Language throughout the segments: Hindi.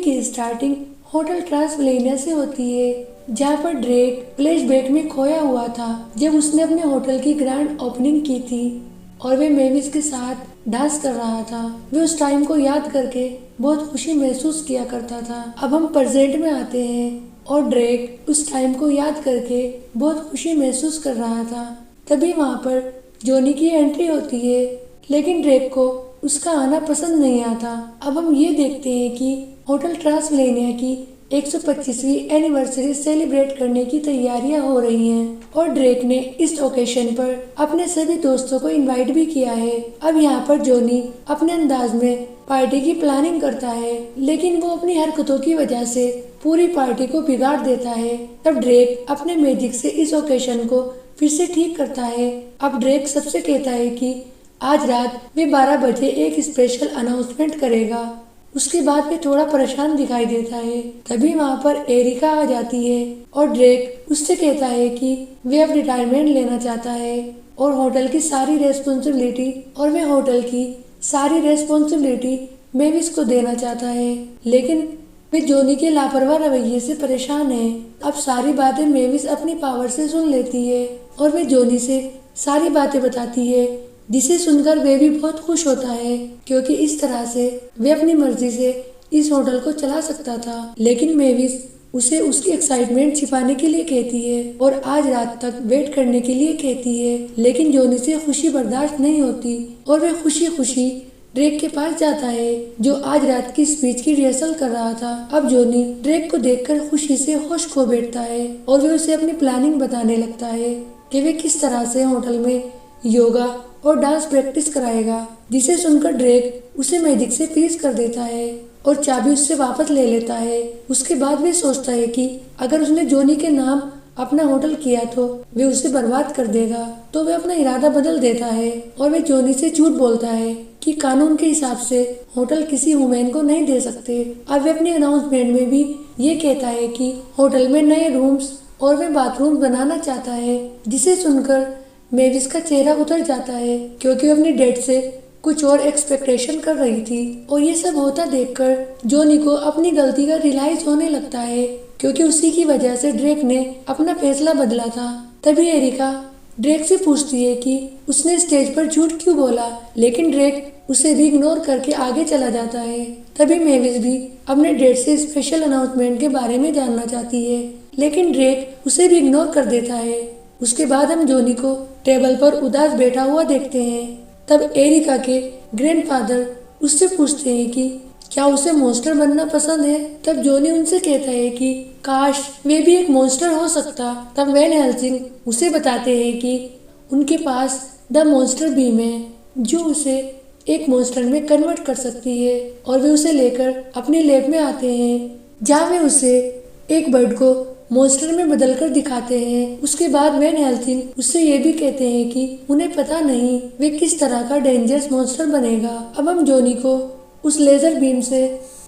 की स्टार्टिंग होटल ट्रांसमिलेनिया से होती है, जहाँ पर ड्रेक फ्लैशबैक में खोया हुआ था जब उसने अपने होटल की ग्रैंड ओपनिंग की थी और वे मेविस के साथ डांस कर रहा था। वे उस टाइम को याद करके बहुत खुशी महसूस किया करता था। अब हम प्रेजेंट में आते हैं और ड्रेक उस टाइम को याद करके बहुत खुशी महसूस कर रहा था। तभी वहाँ पर जॉनी की एंट्री होती है, लेकिन ड्रेक को उसका आना पसंद नहीं आता। अब हम ये देखते हैं कि होटल ट्रांसमिलेनिया की 125वीं एनिवर्सरी सेलिब्रेट करने की तैयारियां हो रही हैं और ड्रेक ने इस ओकेशन पर अपने सभी दोस्तों को इनवाइट भी किया है। अब यहाँ पर जॉनी अपने अंदाज में पार्टी की प्लानिंग करता है, लेकिन वो अपनी हरकतों की वजह से पूरी पार्टी को बिगाड़ देता है। तब ड्रेक अपने मैजिक से इस ओकेशन को फिर से ठीक करता है। अब ड्रेक सबसे कहता है कि आज रात वे 12 बजे एक स्पेशल अनाउंसमेंट करेगा। उसके बाद वे थोड़ा परेशान दिखाई देता है। तभी वहाँ पर एरिका आ जाती है और ड्रेक उससे कहता है कि वे अब रिटायरमेंट लेना चाहता है और होटल की सारी रेस्पॉन्सिबिलिटी मेविस को देना चाहता है, लेकिन वे जॉनी के लापरवाह रवैये से परेशान है। अब सारी बातें मेविस अपनी पावर से सुन लेती है और वे जॉनी से सारी बातें बताती है, जिसे सुनकर वे भी बहुत खुश होता है, क्योंकि इस तरह से वे अपनी मर्जी से इस होटल को चला सकता था। लेकिन मेविस उसे उसकी एक्साइटमेंट छिपाने के लिए कहती है और आज रात तक वेट करने के लिए कहती है, लेकिन जॉनी से खुशी बर्दाश्त नहीं होती और वे खुशी खुशी ड्रेक के पास जाता है, जो आज रात की स्पीच की रिहर्सल कर रहा था। अब जॉनी ड्रेक को देखकर खुशी से होश खो बैठता है और वे उसे अपनी प्लानिंग बताने लगता है कि वे किस तरह से होटल में योगा और डांस प्रैक्टिस कराएगा, जिसे सुनकर ड्रेक उसे मैजिक से फ्रीज कर देता है और चाबी उससे वापस ले लेता है। उसके बाद वे सोचता है कि अगर उसने जॉनी के नाम अपना होटल किया तो वे उसे बर्बाद कर देगा, तो वे अपना इरादा बदल देता है और वे जॉनी से झूठ बोलता है कि कानून के हिसाब से होटल किसी वुमेन को नहीं दे सकते। अब वे अपने अनाउंसमेंट में भी ये कहता है कि होटल में नए रूम्स और वे बाथरूम बनाना चाहता है, जिसे सुनकर मेविस का चेहरा उतर जाता है, क्योंकि वो अपनी डेट से कुछ और एक्सपेक्टेशन कर रही थी। और ये सब होता देखकर जॉनी को अपनी गलती का रियलाइज होने लगता है, क्योंकि उसी की वजह से ड्रेक ने अपना फैसला बदला था। तभी एरिका ड्रेक से पूछती है कि उसने स्टेज पर झूठ क्यों बोला, लेकिन ड्रेक उसे भी इग्नोर करके आगे चला जाता है। तभी मेविस भी अपने डेट से स्पेशल अनाउंसमेंट के बारे में जानना चाहती है, लेकिन ड्रेक उसे भी इग्नोर कर देता है। उसके बाद हम जॉनी को टेबल पर उदास बैठा हुआ देखते हैं। तब एरिका के ग्रैंडफादर उससे पूछते हैं कि क्या उसे मॉन्स्टर बनना पसंद है। तब जॉनी उनसे कहता है कि काश वे भी एक मॉन्स्टर हो सकता। तब वैन हेल्सिंग उसे बताते हैं कि उनके पास द मॉन्स्टर बीम है, जो उसे एक मॉन्स्टर में कन्वर्ट कर सकती है, और वे उसे लेकर अपने लैब में आते हैं, जहाँ वे उसे एक बर्ड को मॉन्स्टर में बदलकर दिखाते हैं। उसके बाद वैन हेल्सिंग उससे ये भी कहते हैं कि उन्हें पता नहीं वे किस तरह का डेंजरस मॉन्स्टर बनेगा। अब हम जॉनी को उस लेजर बीम से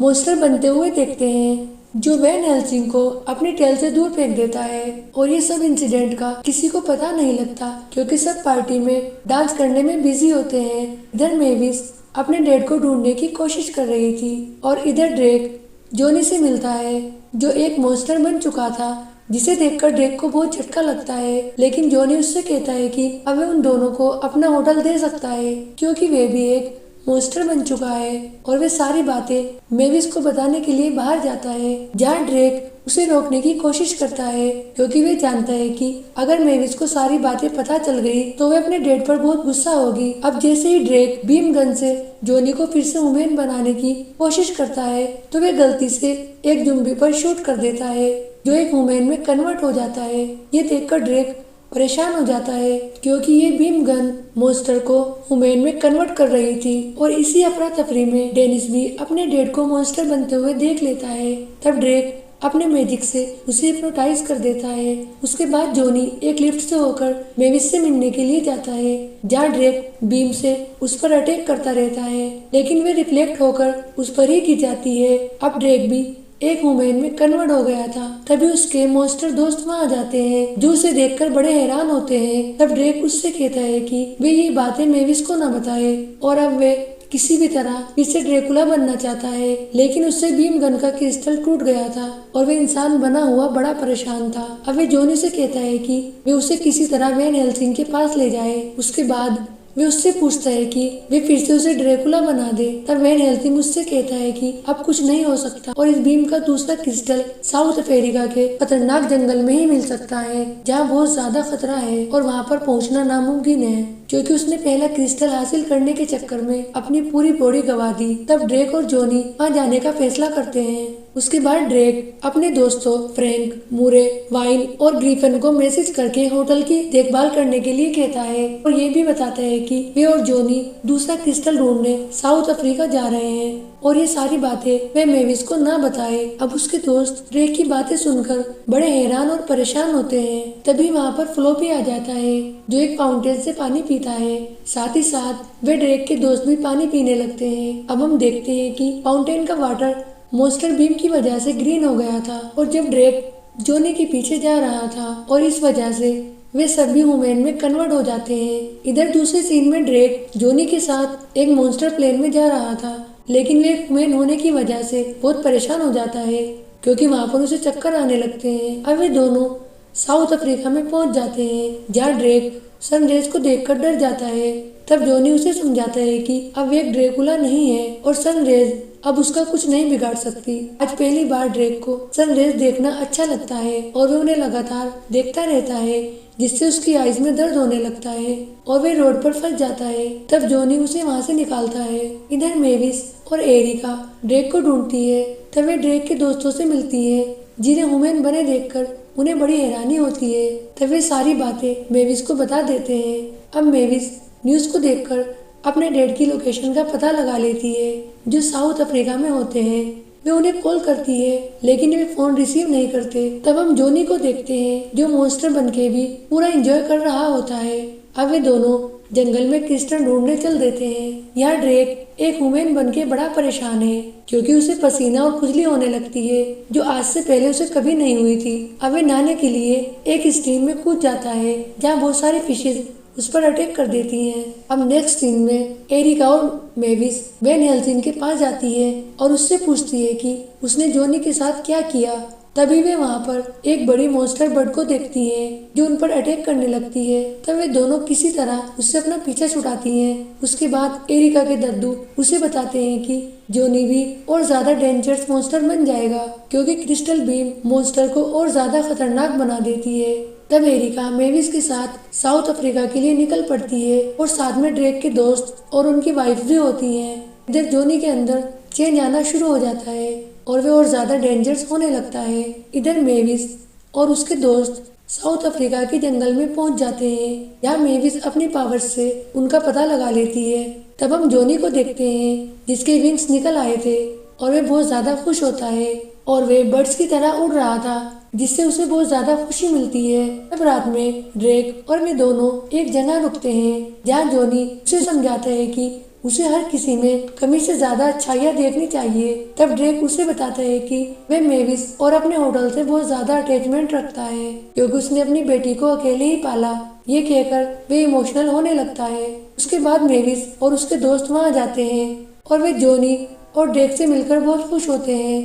मॉन्स्टर बनते हुए देखते हैं, जो वैन हेल्सिंग को अपनी टेल से दूर फेंक देता है। और ये सब इंसिडेंट का किसी को पता नहीं लगता, क्योंकि सब पार्टी में डांस करने में बिजी होते हैं। इधर मेविस अपने डैड को ढूंढने की कोशिश कर रही थी और इधर ड्रेक जॉनी से मिलता है, जो एक मॉन्स्टर बन चुका था, जिसे देखकर ड्रेक को बहुत झटका लगता है। लेकिन जॉनी उससे कहता है कि अब वे उन दोनों को अपना होटल दे सकता है, क्योंकि वे भी एक मॉन्स्टर बन चुका है। और वे सारी बातें मेविस को बताने के लिए बाहर जाता है, जहाँ ड्रेक उसे रोकने की कोशिश करता है, क्योंकि वे जानता है कि अगर मेविस को सारी बातें पता चल गई तो वे अपने डैड पर बहुत गुस्सा होगी। अब जैसे ही ड्रेक बीम गन से जॉनी को फिर से वुमेन बनाने की कोशिश करता है, तो वे गलती से एक ज़ॉम्बी पर शूट कर देता है, जो एक वुमेन में कन्वर्ट हो जाता है। ये देखकर ड्रेक परेशान हो जाता है, क्योंकि ये बीम गन मॉन्स्टर को वुमेन में कन्वर्ट कर रही थी। और इसी अफरा तफरी में डेनिस भी अपने डैड को मॉन्स्टर बनते हुए देख लेता है। तब ड्रेक अपने मैजिक से उसे हिप्नोटाइज कर देता है। उसके बाद जॉनी एक लिफ्ट से होकर मेविस से मिलने के लिए जाता है, जहाँ ड्रेक बीम से उस पर अटैक करता रहता है, लेकिन वे रिफ्लेक्ट होकर उस पर ही गिर जाती है। अब ड्रेक भी एक वुमेन में कन्वर्ट हो गया था। तभी उसके मॉन्स्टर दोस्त वहाँ आ जाते हैं, जो उसे देखकर बड़े हैरान होते हैं। तब ड्रेक उससे कहता है कि वे ये बातें मेविस को न बताए, और अब वे किसी भी तरह फिर से ड्रैकुला बनना चाहता है, लेकिन उससे बीम गन का क्रिस्टल टूट गया था और वे इंसान बना हुआ बड़ा परेशान था। अब वे जॉनी से कहता है कि वे उसे किसी तरह वैन हेल्सिंग के पास ले जाए। उसके बाद वे उससे पूछता है कि वे फिर से उसे ड्रैकुला बना दे। तब वैन हेल्सिंग उससे कहता है कि अब कुछ नहीं हो सकता और इस बीम का दूसरा क्रिस्टल साउथ अफ्रीका के खतरनाक जंगल में ही मिल सकता है, जहाँ बहुत ज्यादा खतरा है और वहाँ पर पहुँचना नामुमकिन है, क्योंकि उसने पहला क्रिस्टल हासिल करने के चक्कर में अपनी पूरी बॉडी गंवा दी। तब ड्रेक और जॉनी वहाँ जाने का फैसला करते हैं। उसके बाद ड्रेक अपने दोस्तों फ्रैंक, मुरे, वाइन और ग्रीफन को मैसेज करके होटल की देखभाल करने के लिए कहता है और ये भी बताता है कि वे और जॉनी दूसरा क्रिस्टल ढूंढने साउथ अफ्रीका जा रहे हैं और ये सारी बातें वे मेविस को ना बताए। अब उसके दोस्त ड्रेक की बातें सुनकर बड़े हैरान और परेशान होते हैं। तभी वहाँ पर फ्लोपी आ जाता है जो एक फाउंटेन से पानी पीता है। साथ ही साथ वे ड्रेक के दोस्त भी पानी पीने लगते हैं। अब हम देखते हैं कि फाउंटेन का वाटर मॉन्स्टर बीम की वजह से ग्रीन हो गया था और जब ड्रेक जॉनी के पीछे जा रहा था और इस वजह से वे सभी ह्यूमन में कन्वर्ट हो जाते हैं। इधर दूसरे सीन में ड्रेक जॉनी के साथ एक मॉन्स्टर प्लेन में जा रहा था, लेकिन वे ह्यूमन होने की वजह से बहुत परेशान हो जाता है क्योंकि वहाँ पर उसे चक्कर आने लगते हैं। अब वे दोनों साउथ अफ्रीका में पहुंच जाते हैं, जहाँ ड्रेक सनरेज को देखकर डर जाता है। तब जॉनी उसे समझाता है कि अब वे एक ड्रैकुला नहीं है और सनरेज अब उसका कुछ नहीं बिगाड़ सकती। आज पहली बार ड्रेक को सनरेज देखना अच्छा लगता है और वे उन्हें लगातार देखता रहता है, जिससे उसकी आईज में दर्द होने लगता है और वे रोड पर फंस जाता है। तब जॉनी उसे वहाँ से निकालता है। इधर मेविस और एरिका ड्रेक को ढूंढती है। तब वे ड्रेक के दोस्तों से मिलती है, जिन्हें ह्यूमन बने देखकर उन्हें बड़ी हैरानी होती है। तब वे सारी बातें मेविस को बता देते हैं। अब मेविस न्यूज को देखकर अपने डैड की लोकेशन का पता लगा लेती है, जो साउथ अफ्रीका में होते हैं। वे उन्हें कॉल करती है, लेकिन वे फोन रिसीव नहीं करते। तब हम जॉनी को देखते हैं, जो मॉन्स्टर बनके भी पूरा एंजॉय कर रहा होता है। अब वे दोनों जंगल में क्रिस्टल ढूंढने चल देते हैं। यहाँ ड्रेक एक ह्यूमन बनके बड़ा परेशान है, क्योंकि उसे पसीना और खुजली होने लगती है, जो आज से पहले उसे कभी नहीं हुई थी। अब वे नहाने के लिए एक स्ट्रीम में कूद जाता है, जहाँ बहुत सारी फिशेज उस पर अटैक कर देती हैं। अब नेक्स्ट सीन में एरिका और मेविस वैन हेल्सिंग के पास जाती है और उससे पूछती है कि उसने जॉनी के साथ क्या किया। तभी वे वहाँ पर एक बड़ी मॉन्स्टर बर्ड को देखती है, जो उन पर अटैक करने लगती है। तब वे दोनों किसी तरह उससे अपना पीछा छुड़ाती हैं। उसके बाद एरिका के दद्दू उसे बताते हैं कि जॉनी भी और ज्यादा डेंजरस मॉन्स्टर बन जाएगा, क्योंकि क्रिस्टल बीम मॉन्स्टर को और ज्यादा खतरनाक बना देती है। तब एरिका मेविस के साथ साउथ अफ्रीका के लिए निकल पड़ती है और साथ में ड्रेक के दोस्त और उनकी वाइफ भी होती हैं। इधर जॉनी के अंदर चेंज आना शुरू हो जाता है और वे और ज्यादा डेंजरस होने लगता है। इधर मेविस और उसके दोस्त साउथ अफ्रीका के जंगल में पहुंच जाते हैं। यहाँ मेविस अपनी पावर से उनका पता लगा लेती है। तब हम जॉनी को देखते हैं, जिसके विंग्स निकल आए थे और वे बहुत ज्यादा खुश होता है और वे बर्ड्स की तरह उड़ रहा था, जिससे उसे बहुत ज्यादा खुशी मिलती है। तब रात में ड्रेक और वे दोनों एक जगह रुकते हैं, जहाँ जॉनी उसे समझाता है कि उसे हर किसी में कमी से ज्यादा अच्छाइयाँ देखनी चाहिए। तब ड्रेक उसे बताता है कि वह मेविस और अपने होटल से बहुत ज्यादा अटैचमेंट रखता है, क्योंकि उसने अपनी बेटी को अकेले ही पाला। ये कहकर वे इमोशनल होने लगता है। उसके बाद मेविस और उसके दोस्त वहाँ जाते हैं और वे जॉनी और ड्रेक से मिलकर बहुत खुश होते हैं।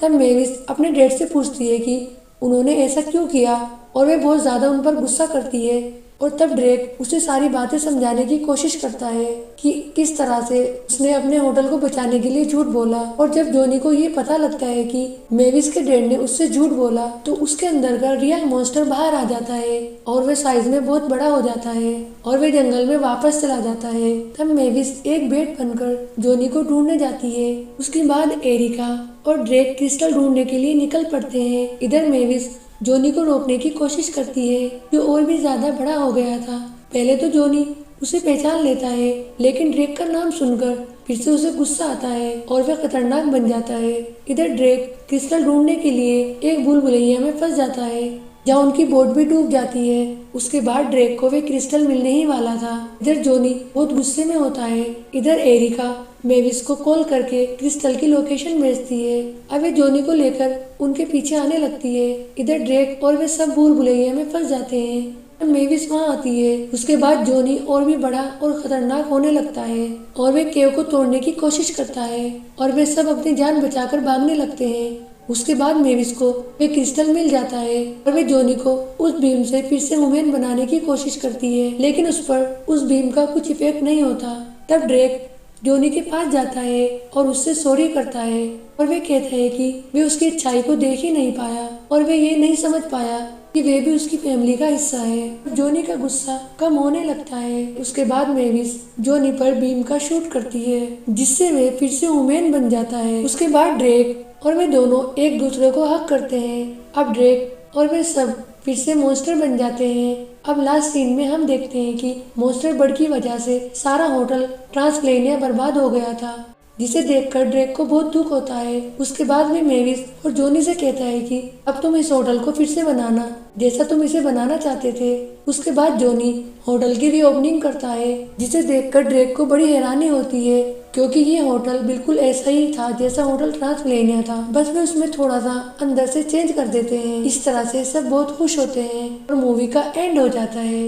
तब मेविस अपने डैड से पूछती है कि उन्होंने ऐसा क्यों किया और वे बहुत ज्यादा उन पर गुस्सा करती है। और तब ड्रेक उसे सारी बातें समझाने की कोशिश करता है कि किस तरह से उसने अपने होटल को बचाने के लिए झूठ बोला। और जब जॉनी को ये पता लगता है कि मेविस के डैड ने उससे झूठ बोला, तो उसके अंदर का रियल मॉन्स्टर बाहर आ जाता है और वे साइज में बहुत बड़ा हो जाता है और वे जंगल में वापस चला जाता है। तब मेविस एक बेट बनकर जॉनी को ढूंढने जाती है। उसके बाद एरिका और ड्रेक क्रिस्टल ढूंढने के लिए निकल पड़ते हैं। इधर मेविस जॉनी को रोकने की कोशिश करती है, जो और भी ज्यादा बड़ा हो गया था। पहले तो जॉनी उसे पहचान लेता है, लेकिन ड्रेक का नाम सुनकर फिर से उसे गुस्सा आता है और वह खतरनाक बन जाता है। इधर ड्रेक क्रिस्टल ढूंढने के लिए एक भूल भुलैया में फंस जाता है, जहाँ उनकी बोट भी डूब जाती है। उसके बाद ड्रेक को वे क्रिस्टल मिलने ही वाला था। इधर जॉनी बहुत गुस्से में होता है। इधर एरिका मेविस को कॉल करके क्रिस्टल की लोकेशन भेजती है। अब वे जॉनी को लेकर उनके पीछे आने लगती है। इधर ड्रेक और वे सब भूल भुलैया में फंस जाते हैं। मेविस वहाँ आती है उसके बाद जॉनी और भी बड़ा और खतरनाक होने लगता है और वे केव को तोड़ने की कोशिश करता है और वे सब अपनी जान बचाकर भागने लगते हैं। उसके बाद मेविस को वे क्रिस्टल मिल जाता है और वे जॉनी को उस बीम से फिर से ह्यूमन बनाने की कोशिश करती है, लेकिन उस पर उस बीम का कुछ इफेक्ट नहीं होता। तब ड्रेक जॉनी के पास जाता है और उससे सॉरी करता है और वे कहता है कि वे उसकी अच्छाई को देख ही नहीं पाया और वे ये नहीं समझ पाया कि वे भी उसकी फैमिली का हिस्सा है। जॉनी का गुस्सा कम होने लगता है। उसके बाद मेविस जॉनी पर बीम का शूट करती है जिससे वे फिर से ह्यूमन बन जाता है। उसके बाद ड्रेक और वे दोनों एक दूसरे को हक करते हैं। अब ड्रेक और वे सब फिर से मॉन्स्टर बन जाते हैं। अब लास्ट सीन में हम देखते हैं कि मॉन्स्टर बर्ड की वजह से सारा होटल ट्रांसप्लेनिया बर्बाद हो गया था, जिसे देखकर ड्रेक को बहुत दुख होता है। उसके बाद में मेविस और जॉनी से कहता है कि अब तुम इस होटल को फिर से बनाना जैसा तुम इसे बनाना चाहते थे। उसके बाद जॉनी होटल की रीओपनिंग करता है जिसे देखकर ड्रेक को बड़ी हैरानी होती है क्योंकि ये होटल बिल्कुल ऐसा ही था जैसा होटल ट्रांसप्लेनिया था, बस वे उसमें थोड़ा सा अंदर से चेंज कर देते हैं। इस तरह से सब बहुत खुश होते हैं और मूवी का एंड हो जाता है।